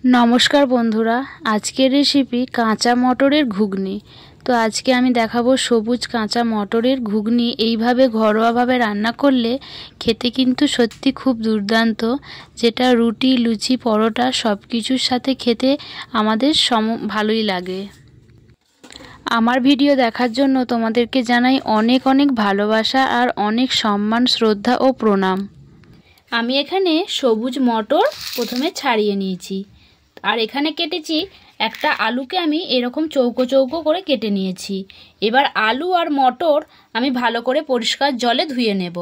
नमस्कार बंधुरा आजकेर रेसिपि काँचा मटरेर घुगनी। तो आज के आमी देखाबो सबुज काँचा मटरेर घुगनी এইভাবে ঘরোয়াভাবে রান্না করলে খেতে কিন্তু সত্যি খুব দুর্দান্ত, যেটা রুটি লুচি পরোটা সব কিছুর সাথে খেতে আমাদের ভালোই লাগে। আমার ভিডিও দেখার জন্য তোমাদেরকে জানাই অনেক অনেক ভালোবাসা আর অনেক সম্মান শ্রদ্ধা ও প্রণাম। আমি এখানে সবুজ মটর প্রথমে ছাড়িয়ে নিয়েছি আর এখানে কেটেছি একটা আলুকে আমি এরকম চৌকো চৌকো করে কেটে নিয়েছি। এবার আলু আর মটর আমি ভালো করে পরিষ্কার জলে ধুয়ে নেব।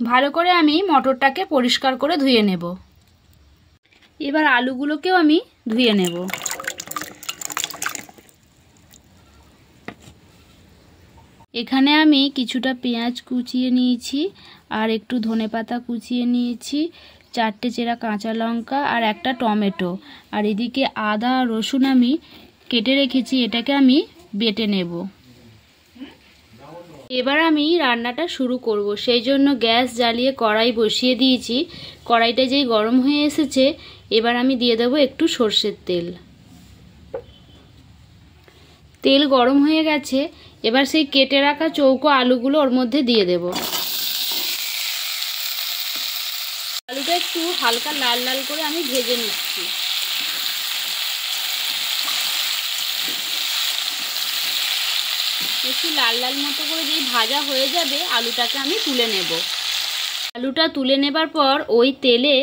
ভালো করে আমি মটরটাকে পরিষ্কার করে ধুয়ে নেব। এবার আলুগুলোকেও আমি ধুয়ে নেব। এখানে আমি কিছুটা পেঁয়াজ কুচিয়ে নিয়েছি আর একটু ধনেপাতা কুচিয়ে নিয়েছি, 4টে চেরা কাঁচা লঙ্কা আর একটা টমেটো, আর এদিকে আদা আর রসুন আমি কেটে রেখেছি, এটাকে আমি বেটে নেব। এবার আমি রান্নাটা শুরু করব, সেই জন্য গ্যাস জ্বালিয়ে কড়াই বসিয়ে দিয়েছি। কড়াইটা যেই গরম হয়ে এসেছে এবার আমি দিয়ে দেব একটু সরষের তেল। তেল গরম হয়ে গেছে, এবার সেই কেটে রাখা চৌকো আলুগুলো ওর মধ্যে দিয়ে দেব। আলুটা একটু হালকা লাল লাল করে আমি ভেজে নিচ্ছি। একটু লাল লাল মতো করে যেই ভাজা হয়ে যাবে আলুটাকে আমি তুলে নেব। আলুটা তুলে নেবার পর ওই তেলে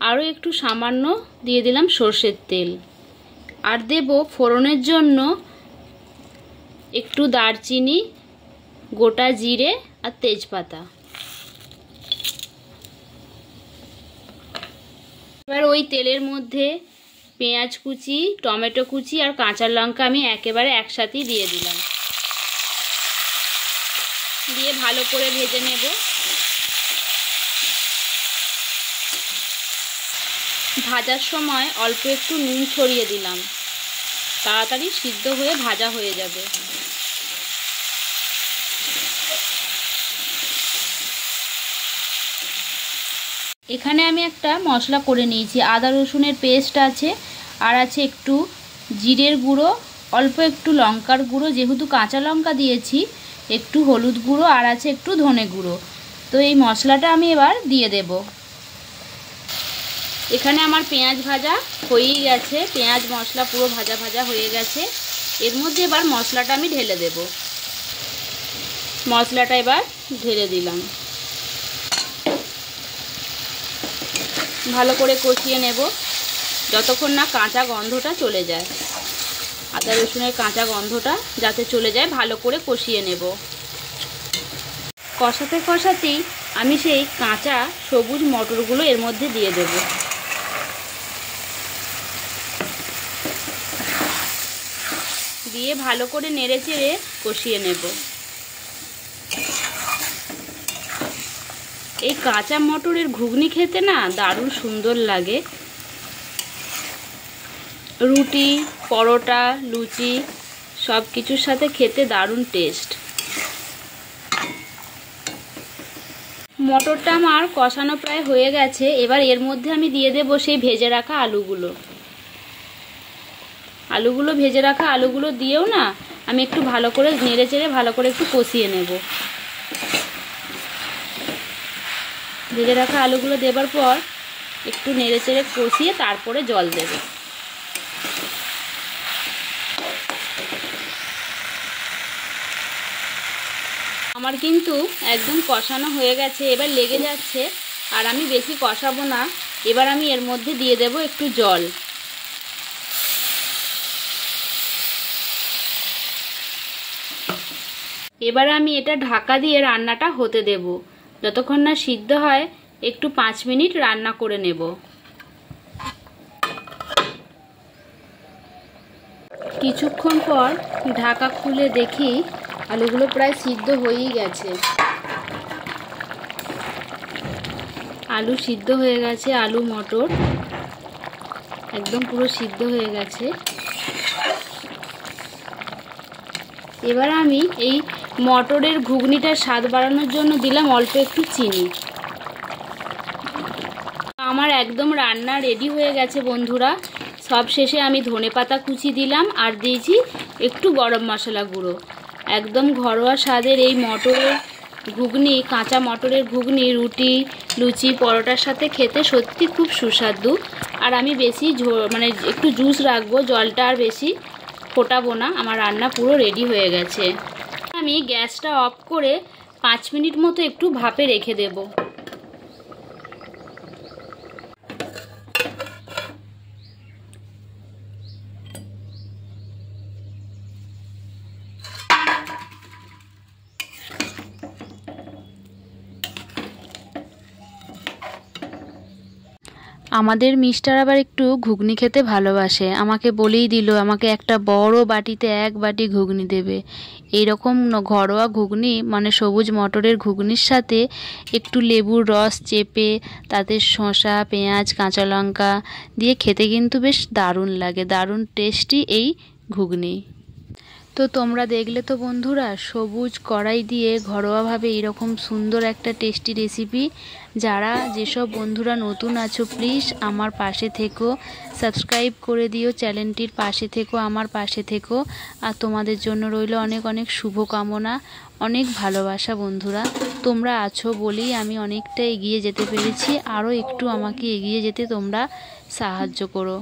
আরও একটু সামান্য দিয়ে দিলাম সরষের তেল, আর দেব ফোড়নের জন্য একটু দারচিনি, গোটা জিরে আর তেজপাতা। এবার ওই তেলের মধ্যে পেঁয়াজ কুচি, টমেটো কুচি আর কাঁচা লঙ্কা আমি একেবারে একসাথেই দিয়ে দিলাম, দিয়ে ভালো করে ভেজে নেব। ভাজার সময় অল্প একটু নুন ছড়িয়ে দিলাম, তাড়াতাড়ি সিদ্ধ হয়ে ভাজা হয়ে যাবে। এখানে আমি একটা মশলা করে নিয়েছি, আদা রসুনের পেস্ট আছে, আর আছে একটু জিরের গুঁড়ো, অল্প একটু লঙ্কার গুঁড়ো, যেহেতু কাঁচা লঙ্কা দিয়েছি, একটু হলুদ গুঁড়ো, আর আছে একটু ধনে গুঁড়ো। তো এই মশলাটা আমি এবার দিয়ে দেব। এখানে আমার পেঁয়াজ ভাজা হয়েই গেছে, পেঁয়াজ মশলা পুরো ভাজা ভাজা হয়ে গেছে। এর মধ্যে এবার মশলাটা আমি ঢেলে দেব। মশলাটা এবার ঢেলে দিলাম, ভালো করে কষিয়ে নেব যতক্ষণ না কাঁচা গন্ধটা চলে যায়। আদা রসুনের কাঁচা গন্ধটা যাতে চলে যায় ভালো করে কষিয়ে নেব। কষাতে কষাতেই আমি সেই কাঁচা সবুজ মটরগুলো এর মধ্যে দিয়ে দেব। দিয়ে ভালো করে নেড়ে চেড়ে কষিয়ে নেব। এই কাঁচা মটরের ঘুগনি খেতে না দারুণ সুন্দর লাগে। রুটি পরোটা লুচি সব কিছুর সাথে খেতে দারুণ টেস্ট। মটরটা আমার কষানো প্রায় হয়ে গেছে, এবার এর মধ্যে আমি দিয়ে দেব সেই ভেজে রাখা আলুগুলো। ভেজে রাখা আলুগুলো দিয়েও না আমি একটু ভালো করে নেড়ে চেড়ে ভালো করে একটু কষিয়ে নেব। ভেজে রাখা আলুগুলো দেবার পর একটু নেড়ে চেড়ে কষিয়ে তারপরে জল দেব। আমার কিন্তু একদম কষানো হয়ে গেছে, এবার লেগে যাচ্ছে, আর আমি বেশি কষাবো না। এবার আমি এর মধ্যে দিয়ে দেব একটু জল। এবার আমি এটা ঢাকা দিয়ে রান্নাটা হতে দেব, যতক্ষণ না সিদ্ধ হয় একটু 5 মিনিট রান্না করে নেব। কিছুক্ষণ পর ঢাকা খুলে দেখি আলুগুলো প্রায় সিদ্ধ হয়েই গেছে। আলু সিদ্ধ হয়ে গেছে, আলু মটর একদম পুরো সিদ্ধ হয়ে গেছে। এবার আমি এই মটরের ঘুগনিটার স্বাদ বাড়ানোর জন্য দিলাম অল্প একটু চিনি। আমার একদম রান্না রেডি হয়ে গেছে বন্ধুরা। সব শেষে আমি ধনেপাতা কুচি দিলাম আর দিয়েছি একটু গরম মশলা গুঁড়ো। একদম ঘরোয়া স্বাদের এই মটরের ঘুগনি, কাঁচা মটরের ঘুগনি রুটি, লুচি, পরোটার সাথে খেতে সত্যি খুব সুস্বাদু। আর আমি বেশি মানে একটু জুস রাখবো, জলটা আর বেশি ফোটাবো না। আমার রান্না পুরো রেডি হয়ে গেছে। আমি গ্যাসটা অফ করে 5 মিনিট মতো একটু ভাপে রেখে দেবো। আমাদের মিস্টার আবার একটু ঘুগনি খেতে ভালোবাসে। আমাকে বলেই দিল আমাকে একটা বড় বাটিতে 1 বাটি ঘুগনি দেবে। এইরকম ঘরোয়া ঘুগনি মানে সবুজ মটরের ঘুগনির সাথে একটু লেবুর রস চেপে তাতে শসা, পেঁয়াজ, কাঁচা লঙ্কা দিয়ে খেতে কিন্তু বেশ দারুণ লাগে। দারুণ টেস্টি এই ঘুগনি। তো তোমরা দেখলে তো বন্ধুরা, সবুজ কড়াই দিয়ে ঘরোয়াভাবে এরকম সুন্দর একটা টেস্টি রেসিপি। যারা যেসব বন্ধুরা নতুন আছো প্লিজ আমার পাশে থেকো, সাবস্ক্রাইব করে দিও চ্যানেলটির পাশে থেকো, আমার পাশে থেকো। আর তোমাদের জন্য রইল অনেক অনেক শুভকামনা, অনেক ভালোবাসা বন্ধুরা। তোমরা আছো বলেই আমি অনেকটা এগিয়ে যেতে পেরেছি। আরও একটু আমাকে এগিয়ে যেতে তোমরা সাহায্য করো।